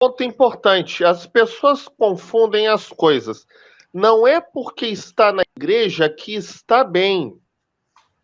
Ponto importante, as pessoas confundem as coisas. Não é porque está na igreja que está bem,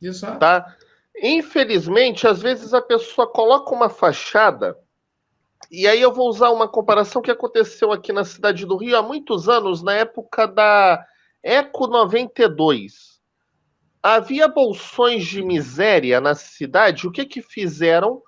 Exato. tá? Infelizmente, às vezes a pessoa coloca uma fachada, e aí eu vou usar uma comparação que aconteceu aqui na cidade do Rio há muitos anos, na época da Eco 92. Havia bolsões de miséria na cidade, o que que fizeram?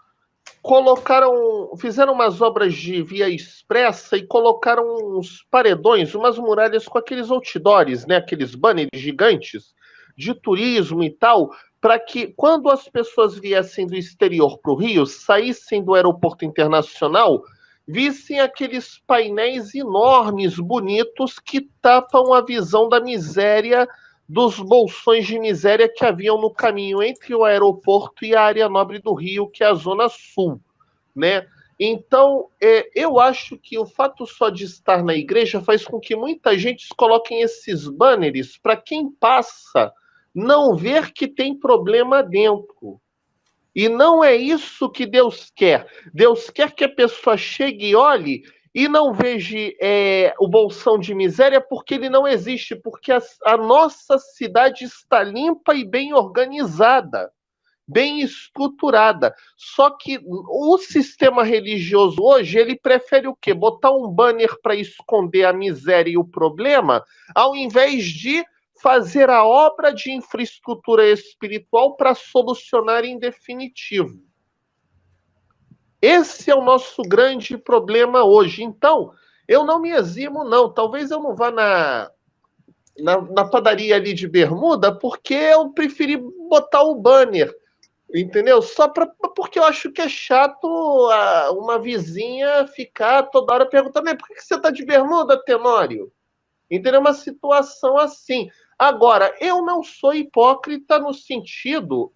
Fizeram umas obras de via expressa e colocaram uns paredões, umas muralhas com aqueles outdoors, né, aqueles banners gigantes de turismo e tal, para que quando as pessoas viessem do exterior para o Rio, saíssem do aeroporto internacional, vissem aqueles painéis enormes, bonitos, que tapam a visão da miséria, dos bolsões de miséria que haviam no caminho entre o aeroporto e a área nobre do Rio, que é a Zona Sul, né? Então, eu acho que o fato só de estar na igreja faz com que muita gente coloquem esses banners para quem passa não ver que tem problema dentro. E não é isso que Deus quer. Deus quer que a pessoa chegue e olhe e não veja o bolsão de miséria porque ele não existe, porque a nossa cidade está limpa e bem organizada, bem estruturada. Só que o sistema religioso hoje, ele prefere o quê? Botar um banner para esconder a miséria e o problema, ao invés de fazer a obra de infraestrutura espiritual para solucionar em definitivo. Esse é o nosso grande problema hoje. Então, eu não me eximo, não. Talvez eu não vá na padaria ali de bermuda, porque eu preferi botar o banner, entendeu? Porque eu acho que é chato uma vizinha ficar toda hora perguntando: por que você está de bermuda, Tenório? Entendeu? Uma situação assim. Agora, eu não sou hipócrita no sentido.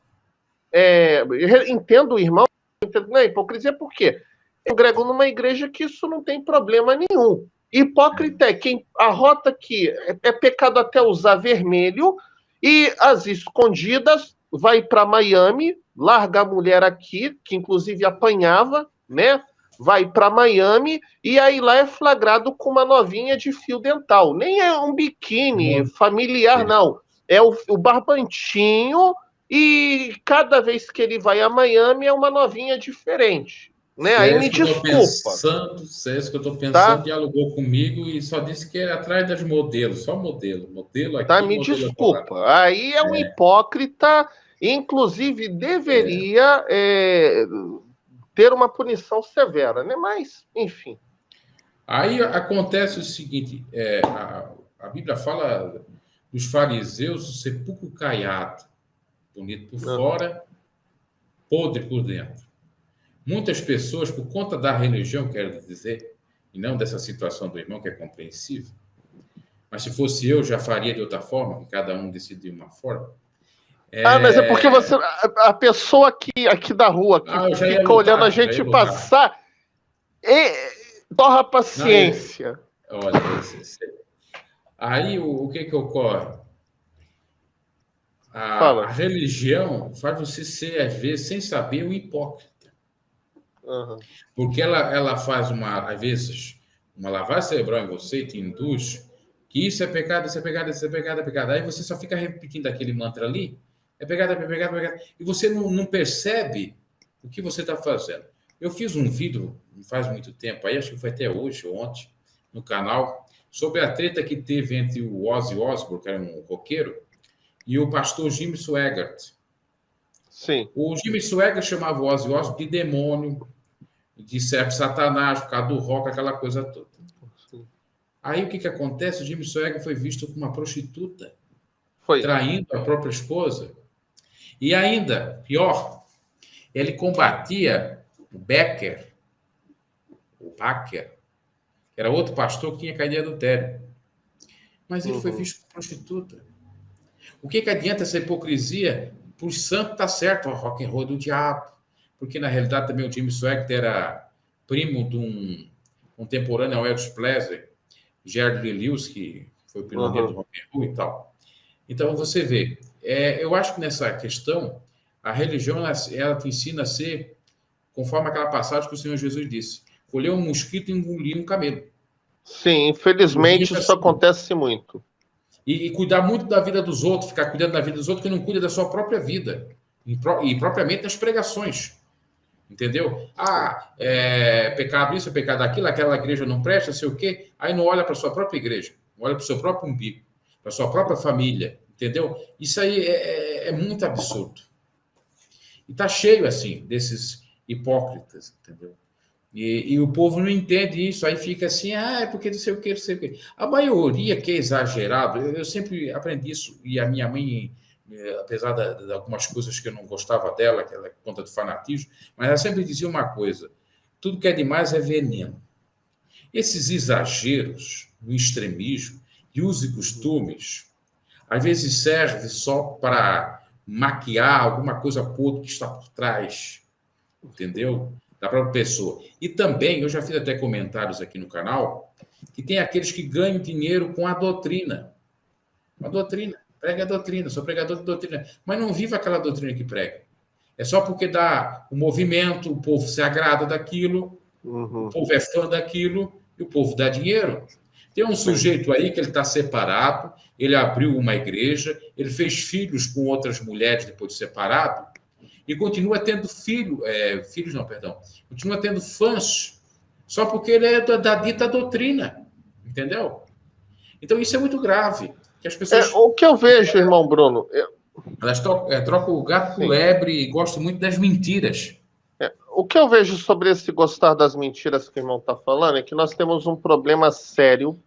Entendo o irmão, entendo, não é hipocrisia, por quê? Eu congrego numa igreja que isso não tem problema nenhum. Hipócrita é quem arrota que é pecado até usar vermelho e às escondidas vai para Miami, larga a mulher aqui, que inclusive apanhava, né? Vai para Miami e aí lá é flagrado com uma novinha de fio dental. Nem é um biquíni familiar, não. É o barbantinho e cada vez que ele vai a Miami é uma novinha diferente. Né? Se Aí é me isso que eu estou desculpa, pensando, se é isso que eu estou pensando, tá? dialogou comigo e só disse que é atrás das modelos, só modelo. Modelo Tá? aqui, Me modelo lá. desculpa. Aí é um hipócrita, inclusive deveria ter uma punição severa, né? Mas, enfim. Aí acontece o seguinte: a Bíblia fala dos fariseus, o sepulcro caiado, bonito por Uhum. fora, podre por dentro. Muitas pessoas, por conta da religião, quero dizer, e não dessa situação do irmão, que é compreensível, mas se fosse eu, já faria de outra forma, que cada um decide de uma forma. Mas é porque você. A pessoa aqui da rua que Eu já ia fica olhando a lutar, já ia gente lutar. passar, torra a Não, paciência. olha, aí o que que ocorre? A Fala. religião faz você ser, às vezes, sem saber, um hipócrita. Uhum. Porque ela faz, às vezes, uma lavagem cerebral em você e te induz que isso é pecado, isso é pecado, isso é pecado, é pecado. Aí você só fica repetindo aquele mantra ali, é pecado, é pecado, é pecado. E você não percebe o que você está fazendo. Eu fiz um vídeo, não faz muito tempo, aí acho que foi até hoje ou ontem, no canal, sobre a treta que teve entre o Ozzy Osbourne, que era um roqueiro, e o pastor Jimmy Swaggart. Sim. O Jimmy Swaggart chamava o Ozzy Osbourne de demônio, de certo Satanás, por causa do rock, aquela coisa toda. Sim. Aí o que acontece? O Jimmy Swaggart foi visto como uma prostituta, Foi. traindo a própria esposa. E ainda, pior, ele combatia o Becker, o Baker, que era outro pastor que tinha caído em adultério. Mas ele foi Uhum. visto como prostituta. O que adianta essa hipocrisia? Por santo tá certo, o rock and roll do diabo. Porque na realidade também o Jimmy Swaggart era primo de um contemporâneo ao Elvis Presley, Jerry Lee Lewis, que foi o pioneiro do Uhum. rock and roll e tal. Então você vê, eu acho que nessa questão a religião ela te ensina a ser conforme aquela passagem que o Senhor Jesus disse. colher um mosquito e engolir um camelo. Sim, infelizmente Vive isso assim. acontece muito. E cuidar muito da vida dos outros, ficar cuidando da vida dos outros, que não cuida da sua própria vida. E propriamente das pregações. Entendeu? Pecado isso, é pecado aquilo, aquela igreja não presta, sei o quê. Aí não olha para a sua própria igreja, não olha para o seu próprio umbigo, para a sua própria família. Entendeu? Isso aí é muito absurdo. E está cheio, assim, desses hipócritas, entendeu? E o povo não entende isso, aí fica assim, é porque não sei o que, não sei o que. A maioria que é exagerado, eu sempre aprendi isso, e a minha mãe, apesar de algumas coisas que eu não gostava dela, que ela é conta do fanatismo, mas ela sempre dizia uma coisa: tudo que é demais é veneno. Esses exageros, o extremismo e usos e costumes, às vezes serve só para maquiar alguma coisa podre que está por trás, entendeu? Da própria pessoa. E também, eu já fiz até comentários aqui no canal, que tem aqueles que ganham dinheiro com a doutrina. A doutrina, prega a doutrina, sou pregador de doutrina, mas não vive aquela doutrina que prega. É só porque dá o movimento, o povo se agrada daquilo, o povo é fã daquilo, e o povo dá dinheiro. Tem um sujeito aí que ele está separado, ele abriu uma igreja, ele fez filhos com outras mulheres depois de separado, e continua tendo filhos não, perdão, continua tendo fãs, só porque ele é da dita doutrina, entendeu? Então isso é muito grave, que as pessoas, O que eu vejo, irmão Bruno, elas trocam o gato por sim, lebre e gostam muito das mentiras. o que eu vejo sobre esse gostar das mentiras que o irmão está falando é que nós temos um problema sério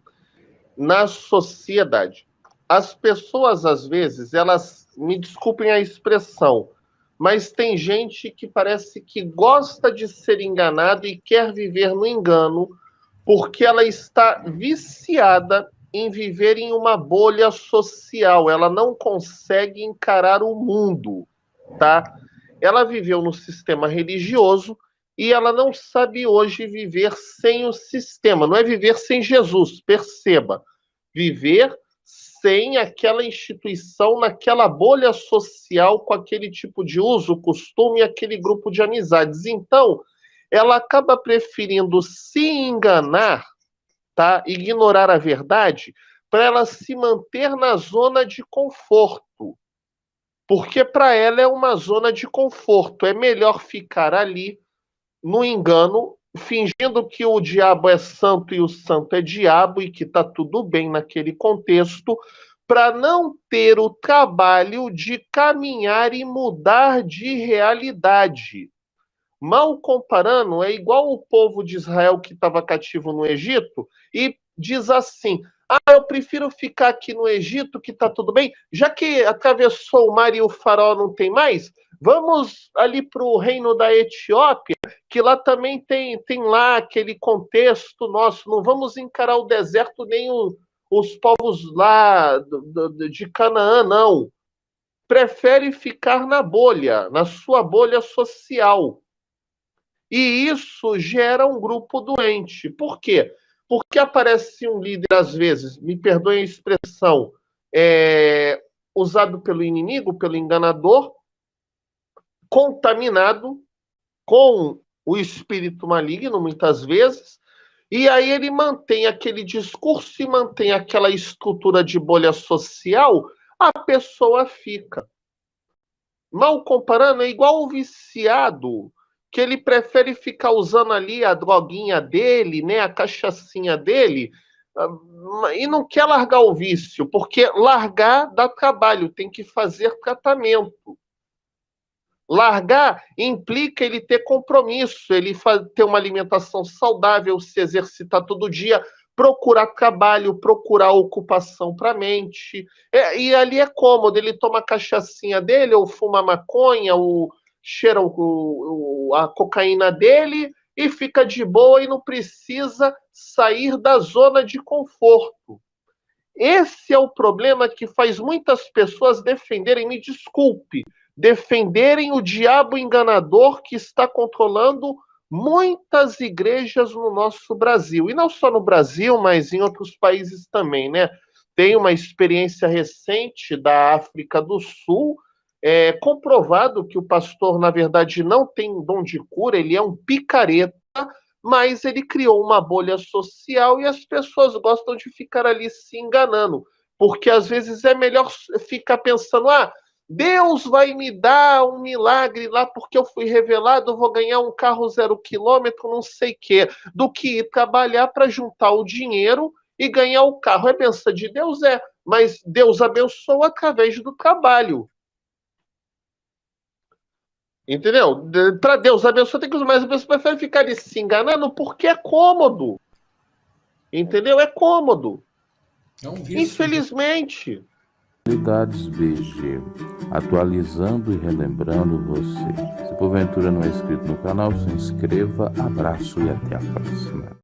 na sociedade. As pessoas, às vezes, elas, me desculpem a expressão, mas tem gente que parece que gosta de ser enganado e quer viver no engano, porque ela está viciada em viver em uma bolha social. Ela não consegue encarar o mundo, tá? Ela viveu no sistema religioso e ela não sabe hoje viver sem o sistema. Não é viver sem Jesus, perceba. Viver sem aquela instituição, naquela bolha social, com aquele tipo de uso, costume, aquele grupo de amizades. Então, ela acaba preferindo se enganar, tá? Ignorar a verdade, para ela se manter na zona de conforto. Porque para ela é uma zona de conforto. É melhor ficar ali no engano, fingindo que o diabo é santo e o santo é diabo e que está tudo bem naquele contexto, para não ter o trabalho de caminhar e mudar de realidade. Mal comparando, é igual o povo de Israel que estava cativo no Egito e diz assim: eu prefiro ficar aqui no Egito, que está tudo bem, já que atravessou o mar e o faraó não tem mais, vamos ali para o reino da Etiópia, que lá também tem lá aquele contexto nosso, não vamos encarar o deserto nem os povos lá de Canaã, não. Prefere ficar na bolha, na sua bolha social. E isso gera um grupo doente. Por quê? Porque aparece um líder, às vezes, me perdoem a expressão, usado pelo inimigo, pelo enganador, contaminado com o espírito maligno, muitas vezes, e aí ele mantém aquele discurso e mantém aquela estrutura de bolha social, a pessoa fica. Mal comparando, é igual o viciado, que ele prefere ficar usando ali a droguinha dele, né, a cachaçinha dele, e não quer largar o vício, porque largar dá trabalho, tem que fazer tratamento. Largar implica ele ter compromisso, ele ter uma alimentação saudável, se exercitar todo dia, procurar trabalho, procurar ocupação para a mente. E ali é cômodo, ele toma a cachaçinha dele, ou fuma maconha, ou cheira a cocaína dele, e fica de boa e não precisa sair da zona de conforto. Esse é o problema que faz muitas pessoas defenderem, me desculpe, defenderem o diabo enganador que está controlando muitas igrejas no nosso Brasil. E não só no Brasil, mas em outros países também, né? Tem uma experiência recente da África do Sul, comprovado que o pastor, na verdade, não tem dom de cura, ele é um picareta, mas ele criou uma bolha social e as pessoas gostam de ficar ali se enganando, porque às vezes é melhor ficar pensando, Deus vai me dar um milagre lá porque eu fui revelado, vou ganhar um carro 0 quilômetro, não sei o quê, do que ir trabalhar para juntar o dinheiro e ganhar o carro. É bênção de Deus? É, mas Deus abençoa através do trabalho. Entendeu? Para Deus abençoar tem que usar, mas a pessoa prefere ficar ali se enganando porque é cômodo. Entendeu? É cômodo. É um vício. Infelizmente. Atualidades BG, atualizando e relembrando você. Se porventura não é inscrito no canal, se inscreva. Abraço e até a próxima.